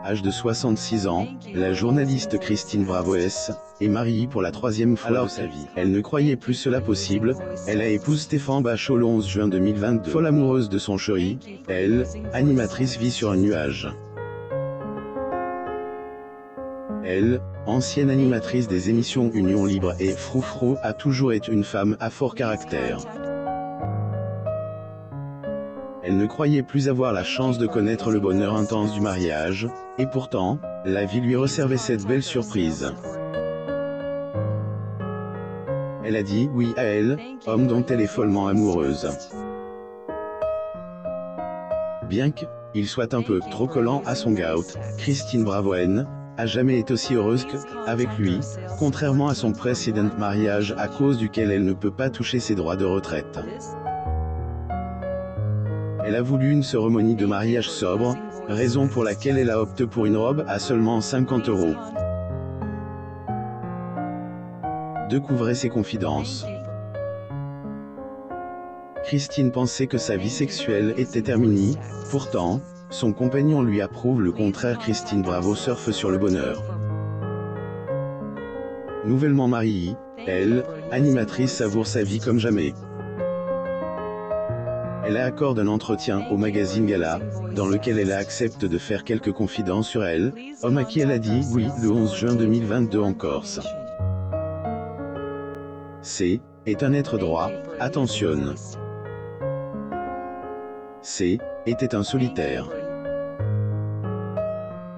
Âge de 66 ans, la journaliste Christine Bravo-S est mariée pour la troisième fois de sa vie. Elle ne croyait plus cela possible. Elle a épousé Stéphane Bachot le 11 juin 2022. Folle amoureuse de son chéri, elle, animatrice, vit sur un nuage. Elle, ancienne animatrice des émissions Union Libre et Froufrou, a toujours été une femme à fort caractère. Elle ne croyait plus avoir la chance de connaître le bonheur intense du mariage, et pourtant, la vie lui réservait cette belle surprise. Elle a dit oui à elle, homme dont elle est follement amoureuse. Bien qu'il soit un peu trop collant à son goût, Christine Bravo-N a jamais été aussi heureuse qu'avec lui, contrairement à son précédent mariage à cause duquel elle ne peut pas toucher ses droits de retraite. Elle a voulu une cérémonie de mariage sobre, raison pour laquelle elle a opté pour une robe à seulement 50 €. Découvrez ses confidences. Christine pensait que sa vie sexuelle était terminée, pourtant, son compagnon lui approuve le contraire. Christine Bravo surfe sur le bonheur. Nouvellement mariée, elle, animatrice, savoure sa vie comme jamais. Elle accorde un entretien au magazine Gala, dans lequel elle accepte de faire quelques confidences sur elle, homme à qui elle a dit oui le 11 juin 2022 en Corse. C est un être droit, attentionne. C était un solitaire.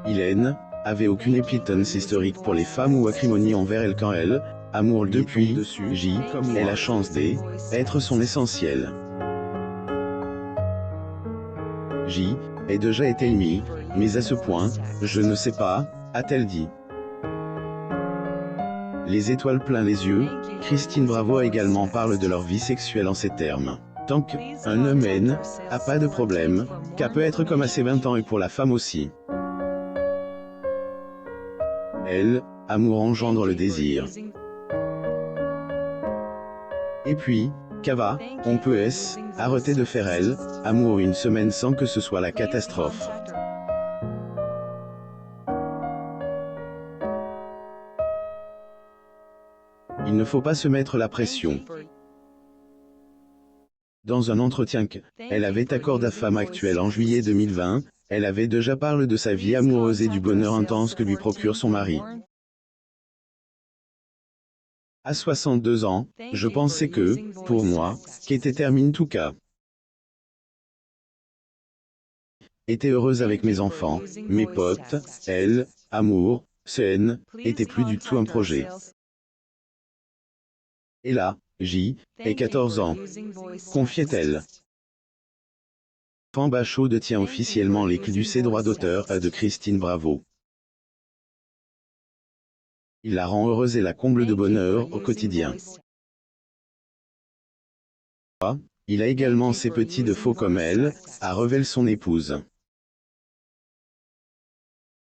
Hélène avait aucune épitence historique pour les femmes ou acrimonie envers elle quand elle, amour depuis, J, est la chance d'être son essentiel. J a déjà été aimée, mais à ce point, je ne sais pas, a-t-elle dit. Les étoiles plein les yeux, Christine Bravo également parle de leur vie sexuelle en ces termes. Tant qu'un homme a pas de problème, qu'à peut être comme à ses 20 ans et pour la femme aussi. Elle, amour engendre le désir. Et puis, Cava, on peut arrêter de faire elle, amour une semaine sans que ce soit la catastrophe. Il ne faut pas se mettre la pression. Dans un entretien qu'elle avait accordé à Femme Actuelle en juillet 2020, elle avait déjà parlé de sa vie amoureuse et du bonheur intense que lui procure son mari. À 62 ans, je pensais que, pour moi, qu'était terminé tout cas. Était heureuse avec mes enfants, mes potes, elle, amour, scène, était plus du tout un projet. Et là, J, et 14 ans, confiait-elle. Stéphane Bachot détient officiellement les clés du droit d'auteur de Christine Bravo. Il la rend heureuse et la comble de bonheur au quotidien. Il a également ses petits défauts comme elle, a révélé son épouse.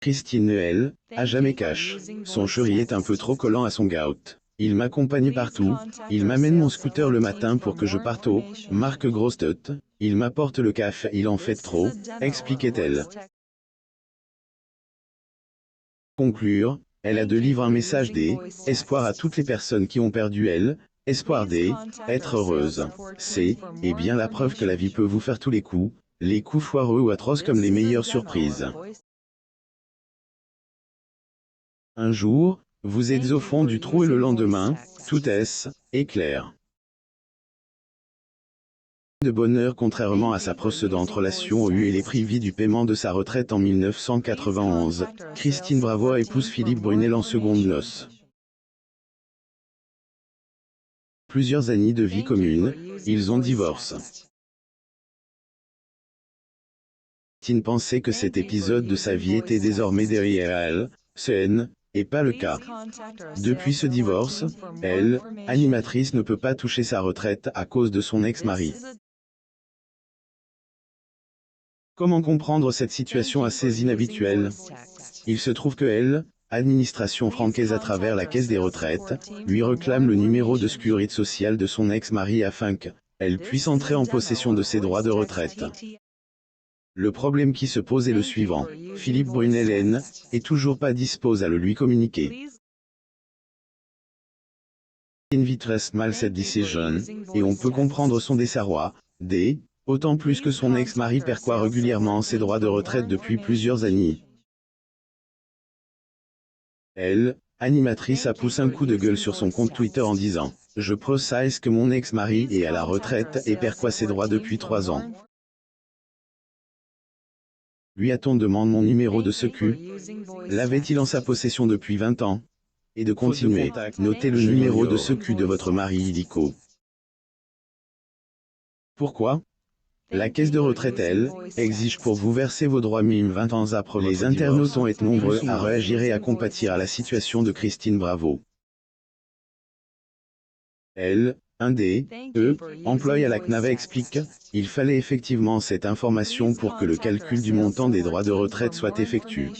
Christine elle, a jamais cache. Son chéri est un peu trop collant à son goût. Il m'accompagne partout, il m'amène mon scooter le matin pour que je parte au marque grosse tête, il m'apporte le café, il en fait trop, expliquait-elle. Conclure, elle a de livrer un message d'espoir à toutes les personnes qui ont perdu espoir d'être heureuse. C'est, et bien la preuve que la vie peut vous faire tous les coups foireux ou atroces comme les meilleures surprises. Un jour, vous êtes au fond du trou et le lendemain, tout est clair. De bonheur contrairement à sa précédente relation et les privés du paiement de sa retraite en 1991, Christine Bravo épouse Philippe Brunel en seconde noces. Plusieurs années de vie commune, ils ont divorcé. Christine pensait que cet épisode de sa vie était désormais derrière elle, ce n'est pas le cas. Depuis ce divorce, elle, animatrice, ne peut pas toucher sa retraite à cause de son ex-mari. Comment comprendre cette situation assez inhabituelle? Il se trouve que elle, administration francaise à travers la caisse des retraites, lui réclame le numéro de sécurité sociale de son ex-mari afin qu'elle puisse entrer en possession de ses droits de retraite. Le problème qui se pose est le suivant. Philippe Brunel est toujours pas dispose à le lui communiquer. Invitress mal cette décision, et on peut comprendre son désarroi, autant plus que son ex-mari perçoit régulièrement ses droits de retraite depuis plusieurs années. Elle, animatrice, a poussé un coup de gueule sur son compte Twitter en disant « Je précise que mon ex-mari est à la retraite et perçoit ses droits depuis 3 ans. Lui a-t-on demandé mon numéro de sécu? L'avait-il en sa possession depuis 20 ans? Et de continuer, notez le numéro de sécu de votre mari illico. Pourquoi? La caisse de retraite, elle, exige pour vous verser vos droits même 20 ans après. Les internautes ont été nombreux à réagir et à compatir à la situation de Christine Bravo. Elle, employé à la CNAV, explique, il fallait effectivement cette information pour que le calcul du montant des droits de retraite soit effectué.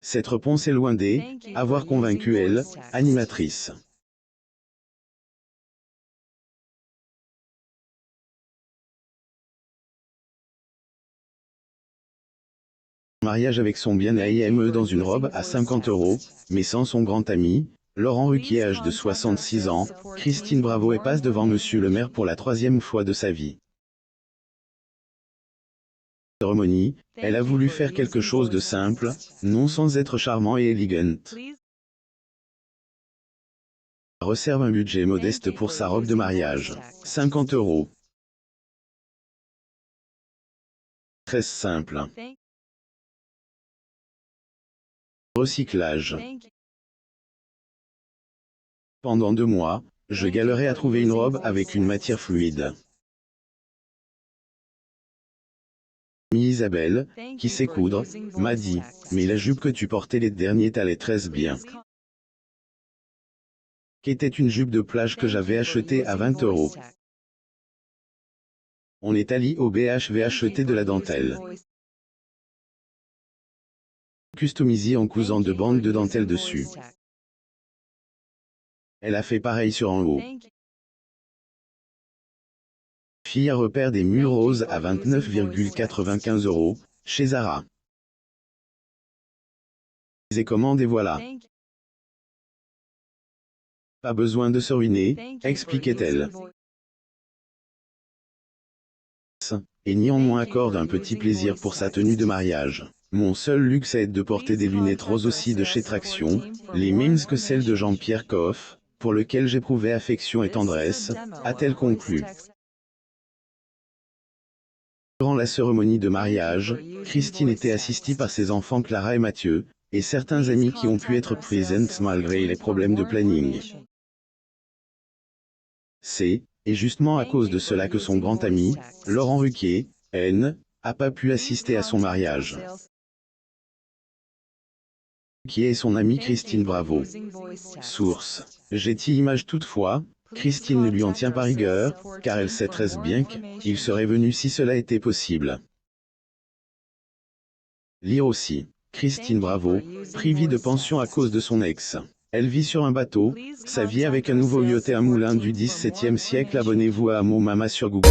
Cette réponse est loin d'avoir convaincu elle, animatrice. Mariage avec son bien-aimé dans une robe à 50 €, mais sans son grand ami, Laurent Ruquier, âge de 66 ans, Christine Bravo passe devant Monsieur le maire pour la 3e fois de sa vie. Cérémonie, elle a voulu faire quelque chose de simple, non sans être charmant et élégant. Réserve un budget modeste pour sa robe de mariage, 50 €. Très simple. Recyclage. Pendant 2 mois, je galérais à trouver une robe avec une matière fluide. Isabelle, qui sait coudre, m'a dit, mais la jupe que tu portais les derniers t'allait très bien. Qu'était une jupe de plage que j'avais achetée à 20 €. On est allé au BHV acheter de la dentelle. Customisée en cousant 2 bandes de dentelle dessus. Elle a fait pareil sur en haut. Fille à repère des mules roses à 29,95 € chez Zara. Et commande et voilà. Pas besoin de se ruiner, expliquait-elle. Et néanmoins accorde un petit plaisir pour sa tenue de mariage. Mon seul luxe est de porter des lunettes roses aussi de chez Traction, les mêmes que celles de Jean-Pierre Coff, pour lequel j'éprouvais affection et tendresse, a-t-elle conclu. Durant la cérémonie de mariage, Christine était assistée par ses enfants Clara et Mathieu, et certains amis qui ont pu être présents malgré les problèmes de planning. C'est justement à cause de cela que son grand ami, Laurent Ruquier, n'a pas pu assister à son mariage. Qui est son amie Christine Bravo. Source. Getty Images. Toutefois, Christine ne lui en tient pas rigueur, car elle sait très bien qu'il serait venu si cela était possible. Lire aussi. Christine Bravo, privée de pension à cause de son ex. Elle vit sur un bateau, sa vie avec un nouveau yacht et un moulin du XVIIe siècle. Abonnez-vous à Mo Mama sur Google.